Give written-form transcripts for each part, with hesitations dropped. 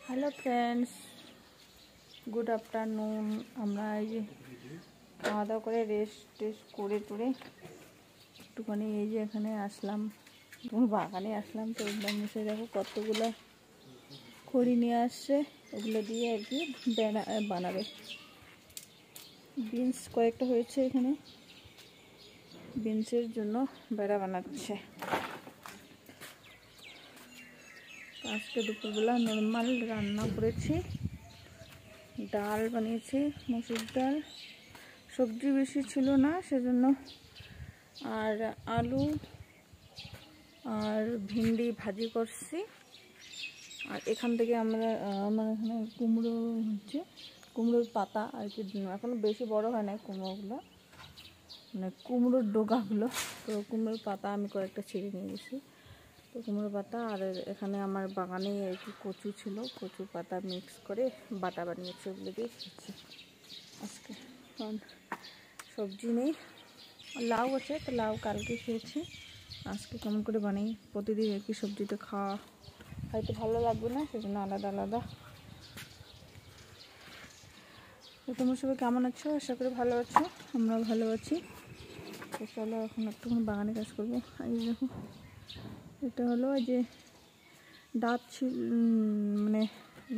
Hello friends, good afternoon. আমরা এই যে খাওয়া দাওয়া করে রেস্ট করে টরে একটুখানি এই যে এখানে আসলাম, বাগানে আসলাম। তো মিশে দেখো কতগুলো খড়ি নিয়ে আসছে, ওগুলো দিয়ে আর কি বেড়া বানাবে। বিনস কয়েকটা হয়েছে এখানে, বিনসের জন্য বেড়া বানাচ্ছে। আজকে দুপুরবেলা নর্মাল রান্না করেছি, ডাল বানিয়েছি, মসুর ডাল, সবজি বেশি ছিল না সেজন্য, আর আলু আর ভিন্ডি ভাজি করছি। আর এখান থেকে আমার এখানে কুমড়ো হচ্ছে, কুমড়োর পাতা আর কি, এখনো বেশি বড় হয় না কুমড়োগুলো, মানে কুমড়োর ডোগাগুলো। তো কুমড়োর পাতা আমি কয়েকটা ছিঁড়ে নিয়ে গেছি। তো কুমড়ো পাতা আর এখানে আমার বাগানে আর কি কচু ছিল, কচু পাতা মিক্স করে বাটা বানিয়েছি, ওগুলো দিয়ে খেয়েছি আজকে। কারণ সবজি নেই, লাউ আছে, তো লাউ কালকে খেয়েছি, আজকে কেমন করে বানাই। প্রতিদিন একই সবজিতে খাওয়া হয়তো ভালো লাগবে না, সেজন্য আলাদা আলাদা। তো তোমরা সবাই কেমন আছো? আশা করি ভালো আছো, আমরা ভালো আছি। তো চলো এখন একটুখানি বাগানে কাজ করবো। এই দেখো, এটা হলো যে ডাব ছিল, মানে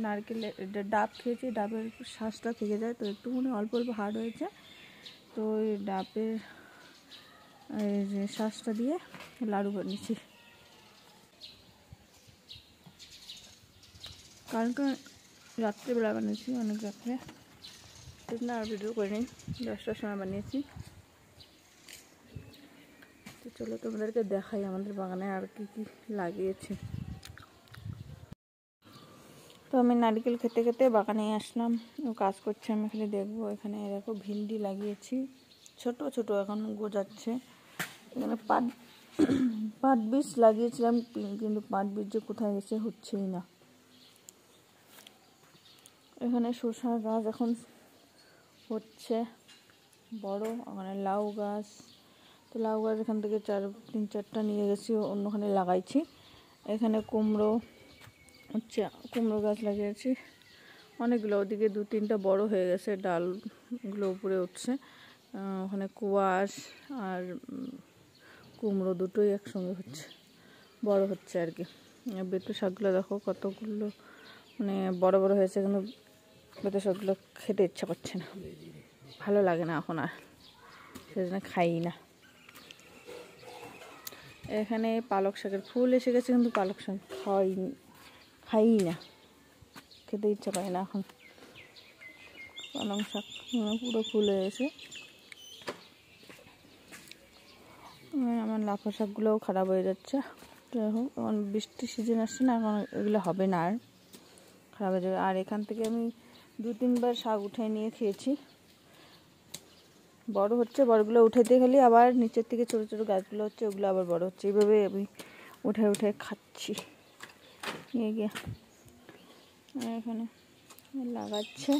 নারকেলের ডাব খেয়েছি, ডাবের শ্বাসটা থেকে যায়, তো একটুখানি অল্প অল্প হার্ড হয়েছে। তো ওই ডাবের যে শ্বাসটা দিয়ে লাড়ু বানিয়েছি। কালকে রাত্রেবেলা বানিয়েছি, অনেক রাত্রে, সেদিন আর ভিডিও করে নিই, 10টার সময় বানিয়েছি। তো চলো তোমাদেরকে দেখাই আমাদের বাগানে আর কি কি লাগিয়েছি। তো আমি নারকেল খেতে খেতে বাগানে আসলাম, ও কাজ করছে, আমি খালি দেখবো। এখানে দেখো ভিন্ডি লাগিয়েছি, ছোট ছোট এখন গোজাচ্ছে। এখানে পাট বীজ লাগিয়েছিলাম, কিন্তু পাট বীজ যে কোথায় গেছে হচ্ছেই না। এখানে শসা গাছ এখন হচ্ছে বড়, ওখানে লাউ গাছ, তো লাউ গাছ এখান থেকে 3-4টা নিয়ে গেছি, অন্যখানে লাগাইছি। এখানে কুমড়ো হচ্ছে, কুমড়ো গাছ লাগিয়েছি অনেকগুলো, ওদিকে 2-3টা বড় হয়ে গেছে, ডালগুলো উপরে উঠছে। ওখানে কুয়াশ আর কুমড়ো দুটোই একসঙ্গে হচ্ছে, বড় হচ্ছে আর কি। বেতো শাকগুলো দেখো কতগুলো, মানে বড় বড় হয়েছে, কিন্তু বেতো শাকগুলো খেতে ইচ্ছা করছে না, ভালো লাগে না এখন আর, সেজন্য খাই না। এখানে পালক শাকের ফুল এসে গেছে, কিন্তু পালক শাক খাই না, খেতে ইচ্ছা করে না এখন। পালং শাক পুরো ফুল হয়ে গেছে। আমার লাফা শাকগুলোও খারাপ হয়ে যাচ্ছে। তো এখন বৃষ্টির সিজন আসছে না, এখন এগুলো হবে না, আর খারাপ হয়ে যাবে। আর এখান থেকে আমি 2-3বার শাক উঠে নিয়ে খেয়েছি, বড় হচ্ছে, বড়গুলো উঠাইতে খালি আবার নিচের থেকে ছোটো ছোটো গাছগুলো হচ্ছে, ওগুলো আবার বড় হচ্ছে, এইভাবে আমি উঠে উঠে খাচ্ছি নিয়ে গিয়ে। এখানে লাগাচ্ছে,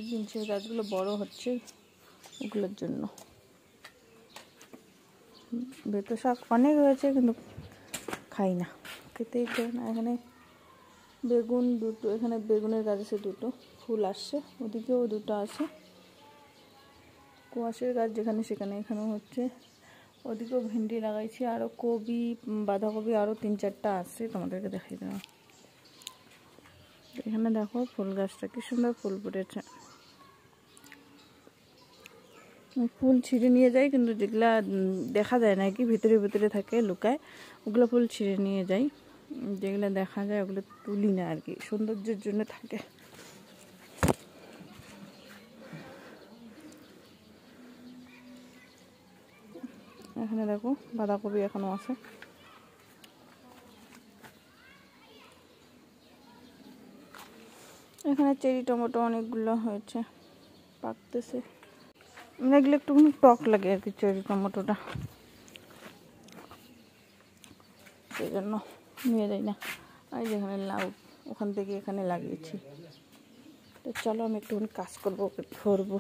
বিনসের গাছগুলো বড় হচ্ছে ওগুলোর জন্য। বেতো শাক অনেক হয়েছে, কিন্তু খাই না, খেতেই চাই না। এখানে বেগুন দুটো, এখানে বেগুনের গাছ আছে দুটো, ফুল আসছে, ওদিকেও দুটো আছে। কুয়াশের গাছ যেখানে সেখানে, এখানেও হচ্ছে, ওদিকেও ভেন্ডি লাগাইছি, আরও কপি, বাঁধাকপি আরও 3-4টা আছে, তোমাদেরকে দেখাই দেবো। এখানে দেখো ফুল গাছটা কি সুন্দর ফুল ফুটেছে। ফুল ছিঁড়ে নিয়ে যায়, কিন্তু যেগুলা দেখা যায় না কি ভিতরে ভিতরে থাকে লুকায়, ওগুলো ফুল ছিঁড়ে নিয়ে যাই, যেগুলো দেখা যায় ওগুলো তুলি না আর কি, সৌন্দর্যের জন্য থাকে। এখানে দেখো বাঁধাকপি এখনো আছে। এখানে চেরি টমেটো অনেকগুলো হয়েছে, পাকতেছে। এগুলো একটু টক লাগে আর কি, চেরি টমেটোটা, সেই জন্য নিয়ে যাই না। আর যেখানে লাউ, ওখান থেকে এখানে লাগিয়েছি। তো চলো আমি একটুখানি কাজ করবো, ধরবো।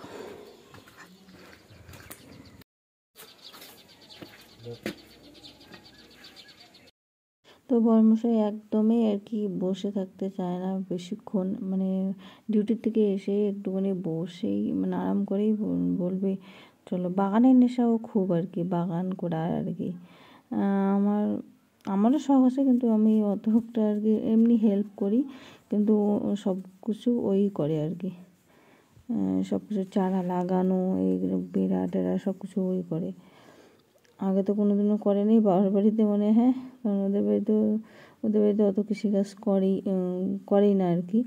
তো বর্মশাই একদমই আর কি বসে থাকতে চায় না বেশিক্ষণ, মানে ডিউটির থেকে এসে একটুখানি বসেই মানে আরাম করেই বলবে চলো। বাগানের নেশাও খুব আর কি, বাগান করার আর কি। আমারও শখ আছে, কিন্তু আমি অতটা আর কি এমনি হেল্প করি, কিন্তু সব কিছু ওই করে আর কি। সব কিছু চারা লাগানো, এইগুলো বেড়া টেরা সব কিছু ওই করে। আগে তো কোনো দিনও করেনি বাবার বাড়িতে মনে হয়, কারণ ওদের বাড়িতে অত কৃষিকাজ করেই না আর কি।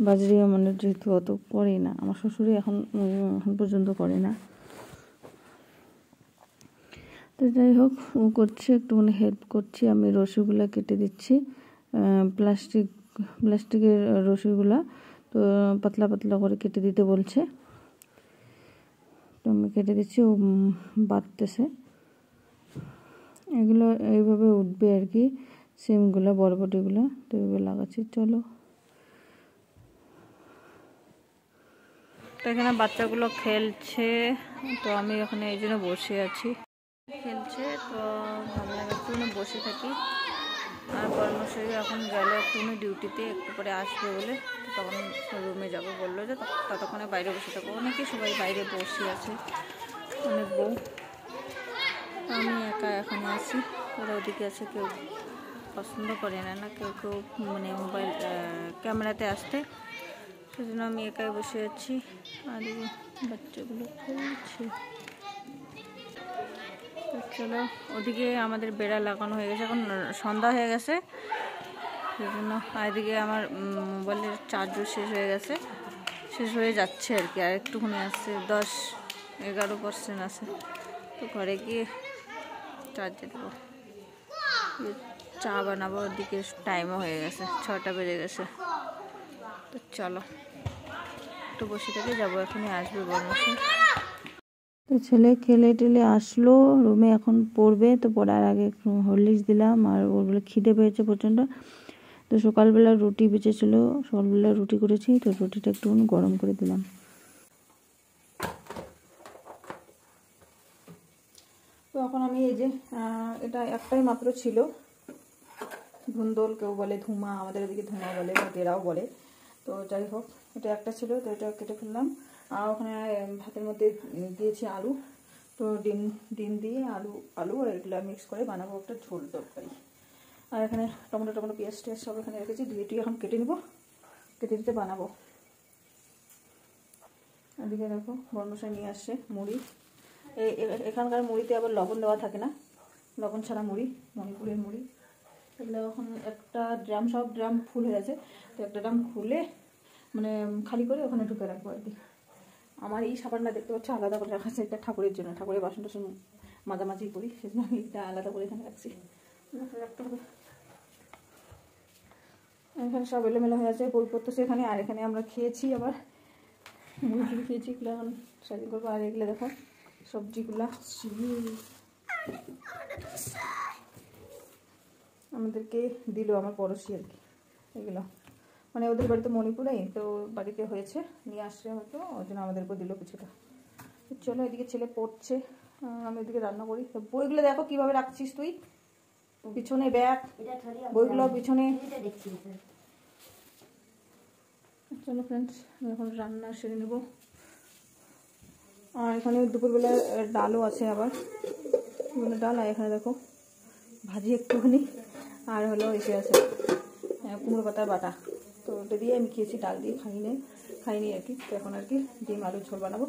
বাজারে মানে যেহেতু অত করেই না, আমার শ্বশুরই এখন পর্যন্ত করে না। তো যাই হোক, ও করছে, একটুখানি হেল্প করছি। আমি রসুগুলা কেটে দিচ্ছি, প্লাস্টিকের রসুগুলা, তো পাতলা পাতলা করে কেটে দিতে বলছে, তো আমি কেটে দিচ্ছি, ও বাটতেছে। এগুলো এইভাবে উঠবে আর কি, সিমগুলো বরবটিগুলো, তো এগুলো লাগাচ্ছি। চলো, তো এখানে বাচ্চাগুলো খেলছে, তো আমি এখানে এই জন্য বসে আছি। খেলছে, তো ভাবলাম একটুখানি বসে থাকি। আর বর্মশাই এখন গেল একটুখানি ডিউটিতে, একটু পরে আসবে বলে, তো তখন রুমে যাবো বললো, যে ততক্ষণে বাইরে বসে থাকবো। অনেকেই সবাই বাইরে বসে আছে, অনেক বউ। আমি একা এখানে আছি, ওরা ওদিকে আছে। কেউ পছন্দ করে না কেউ মানে মোবাইল ক্যামেরাতে আসতে, সেজন্য আমি একাই বসে আছি। আর এই বাচ্চাগুলো খেলছে। চলো, ওদিকে আমাদের বেড়া লাগানো হয়ে গেছে, এখন সন্ধ্যা হয়ে গেছে, সেজন্য। আর এদিকে আমার মোবাইলের চার্জও শেষ হয়ে যাচ্ছে আর কি। আর একটুখানি আসছে, 10-11% আছে। তো ঘরে গিয়ে চার্জে দেবো, চা বানাবো। ওদিকে টাইমও হয়ে গেছে, 6টা বেজে গেছে। তো চলো, একটু বসে থেকে যাবো, এখনই আসবে বর্মশাই। তো ছেলে খেলে টেলে আসলো রুমে, এখন পড়বে। তো পড়ার আগে একটু হরলিক্স দিলাম, আর ওগুলো খিদে পেয়েছে প্রচণ্ড। তো সকালবেলা রুটি বেঁচেছিলো, সকালবেলা রুটি করেছি, তো রুটিটা একটু গরম করে দিলাম। তো এখন আমি এই যে এটা একটাই মাত্র ছিল, ধুন্দল কেউ বলে, ধুমা, আমাদের এদিকে ধুমা বলে, বা গেরাও বলে। তো যাই হোক, এটা একটা ছিল, তো এটা কেটে ফেললাম। আর ওখানে ভাতের মধ্যে দিয়েছি আলু, তো ডিম দিয়ে আলু আর এগুলো মিক্স করে বানাবো একটা ঝোল তরকারি। আর এখানে টমেটো পেঁয়াজ টেয়াজ সব এখানে রেখেছি, দিয়ে এখন কেটে নিব, কেটে দিতে বানাবো। এদিকে দেখো বর্মশাই নিয়ে আসছে মুড়ি। এখানকার মুড়িতে আবার লবণ দেওয়া থাকে না, লবণ ছাড়া মুড়ি, মণিপুরের মুড়ি। এগুলো এখন একটা ড্রাম, সব ড্রাম ফুল হয়ে আছে, তো একটা ড্রাম খুলে মানে খালি করে ওখানে ঢুকে রাখবো আর কি। আমার এই সাবানটা দেখতে পাচ্ছি আলাদা করে রাখা আছে, এটা ঠাকুরের জন্য, ঠাকুরের বাসন টাসন মাঝামাঝি করি, সেজন্য আমি এটা আলাদা করে এখানে রাখছি, রাখতে হবে। এখানে সব এলোমেলো হয়ে আছে, বই পড়তেছে এখানে। আর এখানে আমরা খেয়েছি, আবার মুড়ি খেয়েছি, এগুলো এখন সাইজ করবো। আর এগুলো দেখো সবজিগুলা আমাদেরকে দিল আমার পড়োশি আর কি। এগুলো মানে ওদের বাড়িতে মণিপুরেই, তো বাড়িতে হয়েছে, নিয়ে আসছে হয়তো, ওই জন্য আমাদেরকে দিল কিছুটা। চলো, এদিকে ছেলে পড়ছে, আমি এদিকে রান্না করি। তো বইগুলো দেখো কিভাবে রাখছিস তুই, পিছনে ব্যাগ, বইগুলো পিছনে। চলো ফ্রেন্ডস, আমি এখন রান্না সেরে নেব। আর এখানে দুপুরবেলা ডালও আছে, আবার ডাল। আর এখানে দেখো ভাজি একটুখানি, আর হলো এসে আছে কুমড়ো পাতার বাটা, তো ওটা দিয়ে আমি খেয়েছি, ডাল দিয়ে খাইনি আর কি। তো এখন আর কি ডিম আলু ঝোল বানাবো।